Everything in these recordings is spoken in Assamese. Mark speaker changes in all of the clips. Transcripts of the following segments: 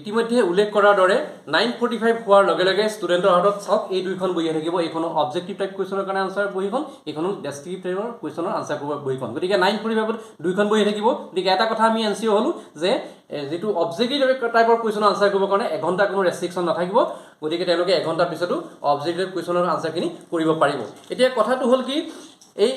Speaker 1: ইতিমধ্যে উল্লেখ কৰাৰ দৰে 9:45 হোৱাৰ লগে লগে ষ্টুডেণ্টৰ হাতত চাওক এই দুইখন বহি থাকিব। এইখনো অবজেক্টিভ টাইপ কুৱেশ্যনৰ কাৰণে আনচাৰ বহিখন, এইখনো ডেছক্ৰিপটিভ টাইপৰ কুৱেশ্যনৰ আনচাৰ কৰিব বহিখন। গতিকে 9:45ত দুইখন বহি থাকিব। গতিকে এটা কথা আমি এনচিঅ' হ'লো যে যেটো অবজেক্টিভ টাইপৰ কুৱেশ্যনৰ আনচাৰ কৰিবৰ কাৰণে এঘণ্টা কোনো ৰেষ্ট্ৰিকশ্যন নাথাকিব। গতিকে তেওঁলোকে এঘণ্টাৰ পিছতো অবজেক্টিভ কুৱেশ্যনৰ আনচাৰখিনি কৰিব পাৰিব। এতিয়া কথাটো হ'ল কি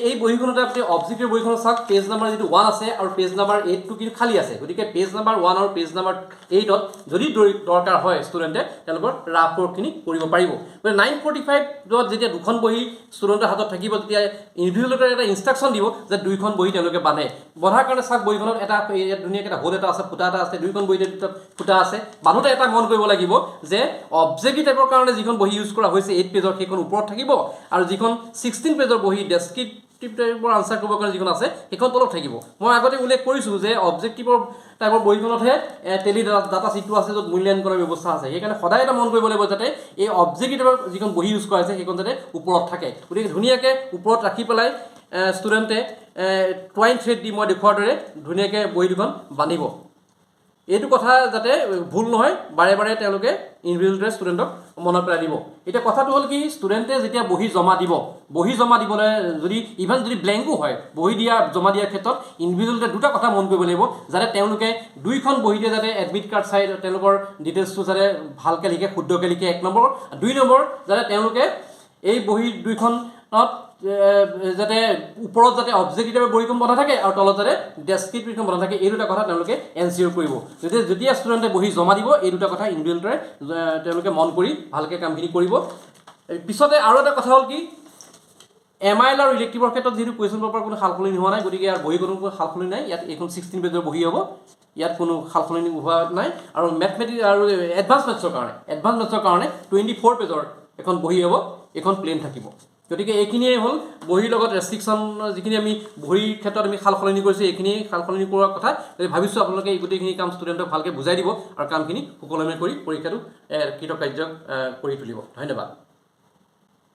Speaker 1: এই বহিখনতে আপুনি অবজেক্টিভ বহিখনত চাওক পেজ নাম্বাৰ যেটো 1 আছে আৰু পেজ নাম্বাৰ 8 টো কিন্তু খালি আছে। গতিকে পেজ নাম্বাৰ 1 আৰু পেজ নাম্বাৰ 8ত যদি দৰকাৰ হয় ষ্টুডেণ্টে তেওঁলোকৰ ৰাফ ৱৰ্কখিনি কৰিব পাৰিব। 9:45ত যেতিয়া দুখন বহি ষ্টুডেণ্টৰ হাতত থাকিব তেতিয়া ইণ্ডিভিজুৱেলৰ এটা ইনষ্ট্ৰাকশ্যন দিব যে দুইখন বহি তেওঁলোকে বান্ধে। বন্ধাৰ কাৰণে চাওক বহিখনত এটা ধুনীয়াকৈ এটা হোল এটা আছে, ফুটা এটা আছে, দুইখন বহিতে দুটা ফুটা আছে। বান্ধোতে এটা মন কৰিব লাগিব যে অবজেক্টিভ টাইপৰ কাৰণে যিখন বহি ইউজ কৰা হৈছে 8 পেজৰ সেইখন ওপৰত থাকিব আৰু যিখন 16 পেজৰ বহি ডেছক্ৰিপটিভ টাইপৰ আনচাৰ কৰিবৰ কাৰণে যিখন আছে সেইখন তলত থাকিব। মই আগতে উল্লেখ কৰিছোঁ যে অবজেক্টিভৰ টাইপৰ বহিখনতহে টেলি ডাটা চিটটো আছে য'ত মূল্যায়ন কৰাৰ ব্যৱস্থা আছে। সেইকাৰণে সদায় এটা মন কৰিব লাগিব যাতে এই অবজেক্টিভ টাইপৰ যিখন বহি ইউজ কৰা হৈছে সেইখন যাতে ওপৰত থাকে। গতিকে ধুনীয়াকৈ ওপৰত ৰাখি পেলাই ষ্টুডেণ্টে টুৱাইন থ্ৰেড দি মই দেখুৱাৰ দৰে ধুনীয়াকৈ বহি দুখন বান্ধিব। এইটো কথা যাতে ভুল নহয় বাৰে বাৰে তেওঁলোকে ইণ্ডিভিজুৱেল ষ্টুডেণ্টক মনত পেলাই দিব। এতিয়া কথাটো হ'ল কি ষ্টুডেণ্টে যেতিয়া বহি জমা দিব, বহি জমা দিবলৈ যদি ইভেন যদি ব্লেংকো হয় বহি জমা দিয়াৰ ক্ষেত্ৰত ইণ্ডিভিজুৱেলতে দুটা কথা মন কৰিব লাগিব যাতে তেওঁলোকে দুইখন বহিতে যাতে এডমিট কাৰ্ড চাই তেওঁলোকৰ ডিটেইলছটো যাতে ভালকৈ লিখে, শুদ্ধকৈ লিখে 1 নম্বৰ। 2 নম্বৰ যাতে তেওঁলোকে এই বহি দুইখনত যাতে ওপৰত যাতে অবজেক্টিভ বহিখন বন্ধা থাকে আৰু তলত যাতে ডেছক্ৰিপটিভ বন্ধা থাকে। এই দুটা কথা তেওঁলোকে এনচিঅ' কৰিব। যেতিয়া ষ্টুডেণ্টে বহি জমা দিব এই দুটা কথা ইণ্ডিভিজুৱেলৰে তেওঁলোকে মন কৰি ভালকৈ কামখিনি কৰিব। পিছতে আৰু এটা কথা হ'ল কি MIL আৰু ইলেক্টিভৰ ক্ষেত্ৰত যিহেতু কুৱেশ্যন পেপাৰ কোনো সাল সলনি হোৱা নাই গতিকে ইয়াৰ বহি কোনো সাল সলনি নাই। ইয়াত এইখন 16 পেজৰ বহি হ'ব, ইয়াত কোনো সাল সলনি হোৱা নাই। আৰু মেথমেটিক্স আৰু এডভান্স মেথছৰ কাৰণে 24 পেজৰ এখন বহি হ'ব, এখন প্লেন থাকিব। গতিকে এইখিনিয়ে হ'ল বহিৰ লগত ৰেষ্ট্ৰিকশ্যন যিখিনি আমি বহিৰ ক্ষেত্ৰত আমি সাল সলনি কৰিছোঁ এইখিনি সাল সলনি কৰাৰ কথা। ভাবিছোঁ আপোনালোকে এই গোটেইখিনি কাম ষ্টুডেণ্টক ভালকৈ বুজাই দিব আৰু কামখিনি সুকলমে কৰি পৰীক্ষাটো কৃতকাৰ্য কৰি তুলিব। ধন্যবাদ।